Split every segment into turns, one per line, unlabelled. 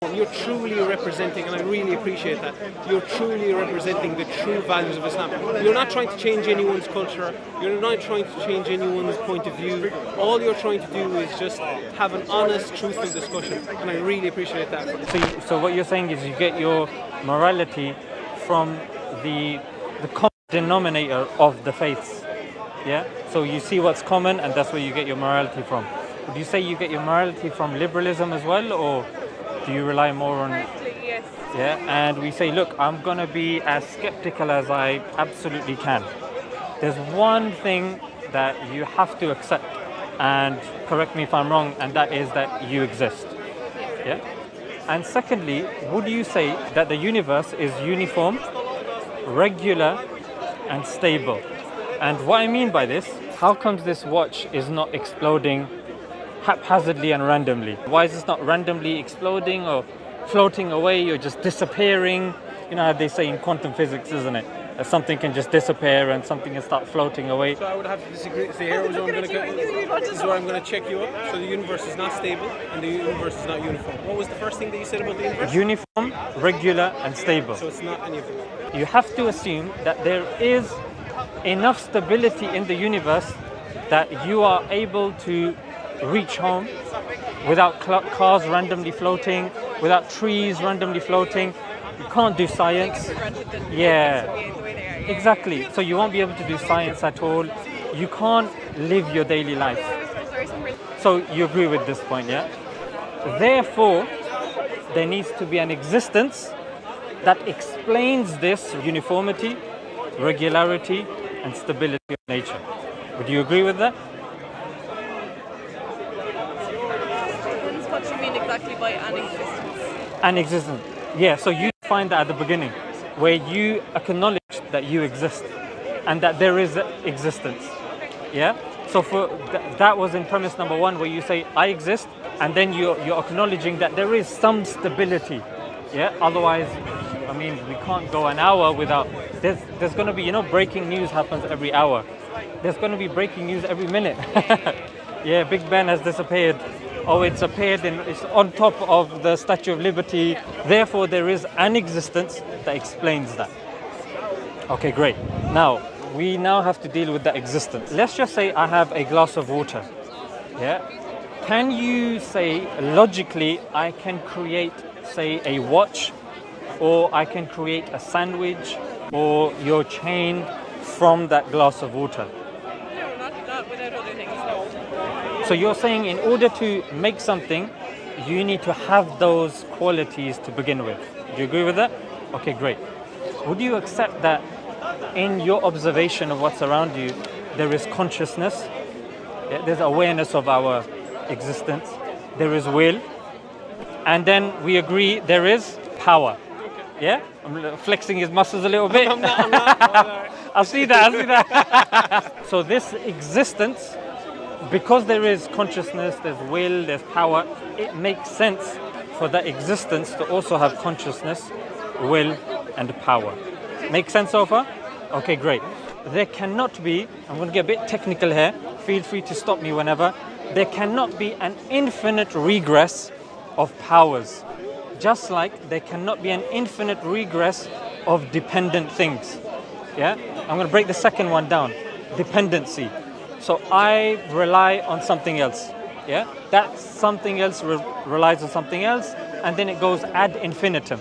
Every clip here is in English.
You're truly representing, and I really appreciate that, you're truly representing the true values of Islam. You're not trying to change anyone's culture, you're not trying to change anyone's point of view. All you're trying to do is just have an honest, truthful discussion, and I really appreciate that.
So what you're saying is you get your morality from the common denominator of the faiths, yeah? So you see what's common, and that's where you get your morality from. Would you say you get your morality from liberalism as well, or do you rely more on...
Correctly, yes.
Yeah, and we say, look, I'm going to be as skeptical as I absolutely can. There's one thing that you have to accept, and correct me if I'm wrong, and that is that you exist. Yeah? And secondly, would you say that the universe is uniform, regular, and stable? And what I mean by this, how comes this watch is not exploding haphazardly and randomly? Why is this not randomly exploding or floating away or just disappearing? You know how they say in quantum physics, isn't it? That something can just disappear and something can start floating away.
So I would have to disagree. So here this is where I'm going to check you up. So the universe is not stable and the universe is not uniform. What was the first thing that you said about the universe?
Uniform, regular, and stable.
So it's not any of them.
You have to assume that there is enough stability in the universe that you are able to reach home without cars randomly floating, without trees randomly floating. You can't do science. Yeah, exactly. So you won't be able to do science at all. You can't live your daily life. So you agree with this point, yeah? Therefore, there needs to be an existence that explains this uniformity, regularity, and stability of nature. Would you agree with that?
What do you mean exactly by an existence?
An existence. Yeah, so you find that at the beginning, where you acknowledge that you exist and that there is existence. Yeah? So for that was in premise number one, where you say, I exist, and then you're acknowledging that there is some stability. Yeah? Otherwise, I mean, we can't go an hour without... There's going to be, breaking news happens every hour. There's going to be breaking news every minute. Yeah, Big Ben has disappeared. Oh, it's on top of the Statue of Liberty. Therefore, there is an existence that explains that. Okay, great. Now, we have to deal with that existence. Let's just say I have a glass of water. Yeah? Can you say, logically, I can create, say, a watch, or I can create a sandwich, or your chain from that glass of water?
No, not without other things, no.
So you're saying in order to make something, you need to have those qualities to begin with. Do you agree with that? Okay, great. Would you accept that in your observation of what's around you, there is consciousness, there's awareness of our existence, there is will, and then we agree there is power? Yeah? I'm flexing his muscles a little bit.
I'm not.
I'll see that. So this existence, because there is consciousness, there's will, there's power, it makes sense for that existence to also have consciousness, will, and power. Make sense so far? Okay, great. There cannot be, I'm going to get a bit technical here, feel free to stop me whenever, there cannot be an infinite regress of powers. Just like there cannot be an infinite regress of dependent things. Yeah? I'm going to break the second one down. Dependency. So I rely on something else. Yeah? That something else relies on something else, and then it goes ad infinitum.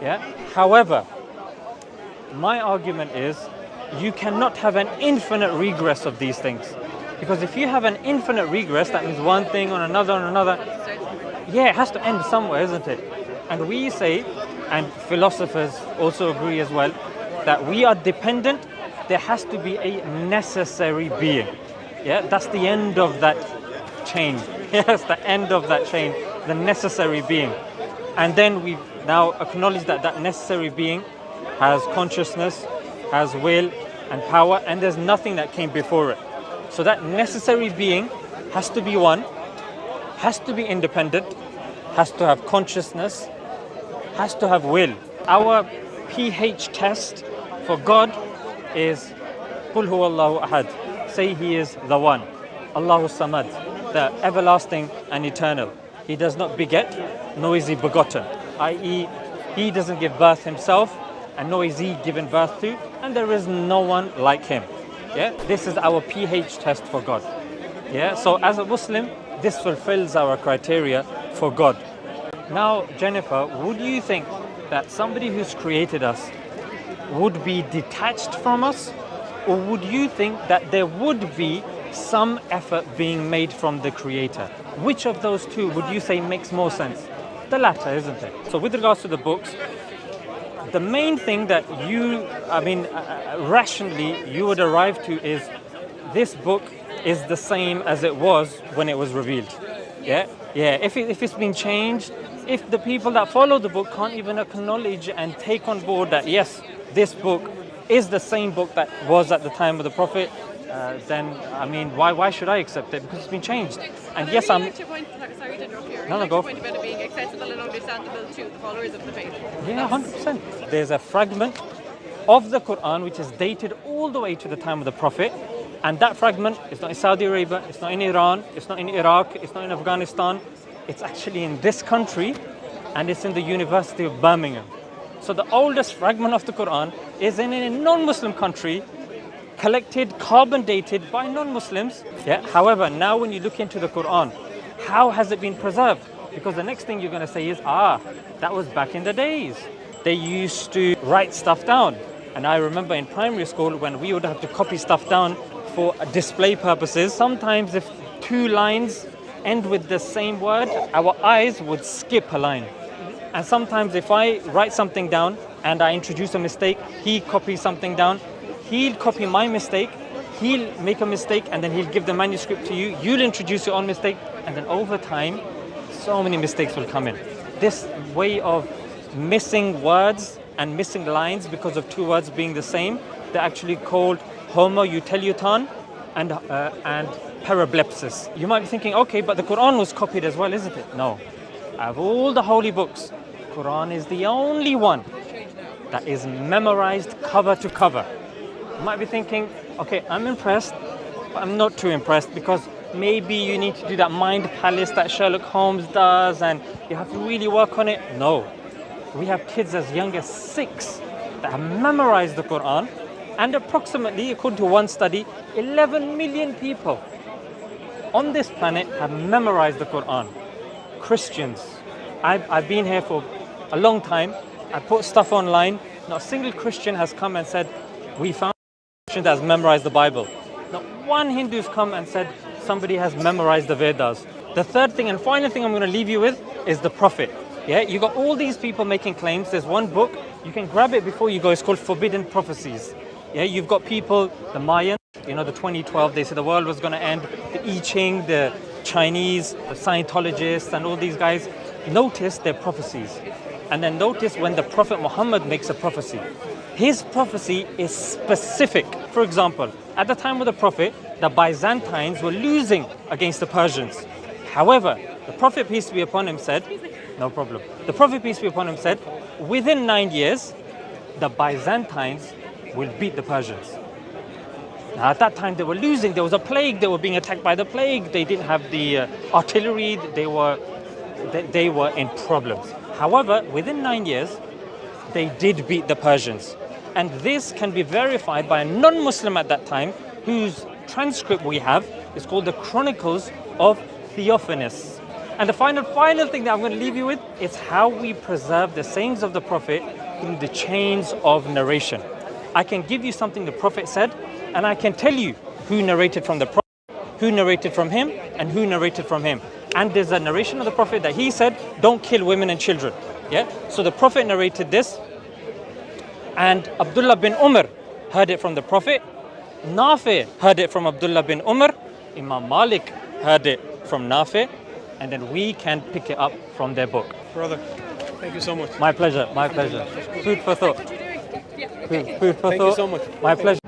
Yeah? However, my argument is you cannot have an infinite regress of these things. Because if you have an infinite regress, that means one thing on another on another. Yeah, it has to end somewhere, isn't it? And we say, and philosophers also agree as well, that we are dependent. There has to be a necessary being. Yeah, that's the end of that chain. Yes, the end of that chain, the necessary being. And then we now acknowledge that that necessary being has consciousness, has will and power, and there's nothing that came before it. So that necessary being has to be one, has to be independent, has to have consciousness, has to have will. Our pH test for God is Qul huwallahu ahad. Say He is the one. Allahu samad, the everlasting and eternal. he does not beget, nor is he begotten, i.e. he doesn't give birth himself, and nor is he given birth to, and there is no one like him. Yeah, this is our pH test for God. Yeah, so as a Muslim, this fulfills our criteria for God. Now, Jennifer, would you think that somebody who's created us would be detached from us, or would you think that there would be some effort being made from the Creator? Which of those two would you say makes more sense? The latter, isn't it? So with regards to the books, the main thing that rationally you would arrive to is this book is the same as it was when it was revealed. Yeah? If it's been changed, if the people that follow the book can't even acknowledge and take on board that, yes, this book is the same book that was at the time of the Prophet, then, why should I accept it? Because it's been changed. And yes,
Sorry to interrupt you.
No, go.
Point about it being accessible and understandable to the followers of the faith.
Yeah, 100%. There's a fragment of the Quran which is dated all the way to the time of the Prophet, and that fragment is not in Saudi Arabia, it's not in Iran, it's not in Iraq, it's not in Afghanistan. It's actually in this country, and it's in the University of Birmingham. So the oldest fragment of the Quran is in a non-Muslim country, collected, carbon dated by non-Muslims. Yeah. However, now when you look into the Quran, how has it been preserved? Because the next thing you're going to say is, that was back in the days. They used to write stuff down. And I remember in primary school when we would have to copy stuff down for display purposes. Sometimes if two lines end with the same word, our eyes would skip a line. And sometimes if I write something down and I introduce a mistake, he copies something down, he'll copy my mistake, he'll make a mistake, and then he'll give the manuscript to you, you'll introduce your own mistake, and then over time, so many mistakes will come in. This way of missing words and missing lines because of two words being the same, they're actually called homouteliuton and parablepsis. You might be thinking, okay, but the Quran was copied as well, isn't it? No. Out of all the holy books, Quran is the only one that is memorized cover to cover. You might be thinking, okay, I'm impressed, but I'm not too impressed because maybe you need to do that mind palace that Sherlock Holmes does and you have to really work on it. No. We have kids as young as 6 that have memorized the Quran, and approximately, according to one study, 11 million people on this planet have memorized the Quran. Christians. I've been here for a long time. I put stuff online. Not a single Christian has come and said, we found a Christian that has memorized the Bible. Not one Hindu has come and said, somebody has memorized the Vedas. The third thing and final thing I'm going to leave you with is the Prophet. Yeah, you got all these people making claims. There's one book, you can grab it before you go. It's called Forbidden Prophecies. Yeah, you've got people, the Mayans, the 2012, they said the world was going to end. The I Ching, the Chinese, the Scientologists, and all these guys, notice their prophecies. And then notice when the Prophet Muhammad makes a prophecy. His prophecy is specific. For example, at the time of the Prophet, the Byzantines were losing against the Persians. However, the Prophet, peace be upon him, said, no problem. The Prophet, peace be upon him, said, within 9 years, the Byzantines will beat the Persians. Now, at that time, they were losing. There was a plague. They were being attacked by the plague. They didn't have the artillery. They were in problems. However, within 9 years, they did beat the Persians. And this can be verified by a non-Muslim at that time, whose transcript we have is called the Chronicles of Theophanes. And the final thing that I'm going to leave you with is how we preserve the sayings of the Prophet through the chains of narration. I can give you something the Prophet said, and I can tell you who narrated from the Prophet, who narrated from him, and who narrated from him. And there's a narration of the Prophet that he said, don't kill women and children. Yeah. So the Prophet narrated this, and Abdullah bin Umar heard it from the Prophet. Nafi heard it from Abdullah bin Umar. Imam Malik heard it from Nafi. And then we can pick it up from their book.
Brother, thank you so much.
My pleasure, my pleasure. Food for thought. Food for thought.
Thank you so much.
My pleasure.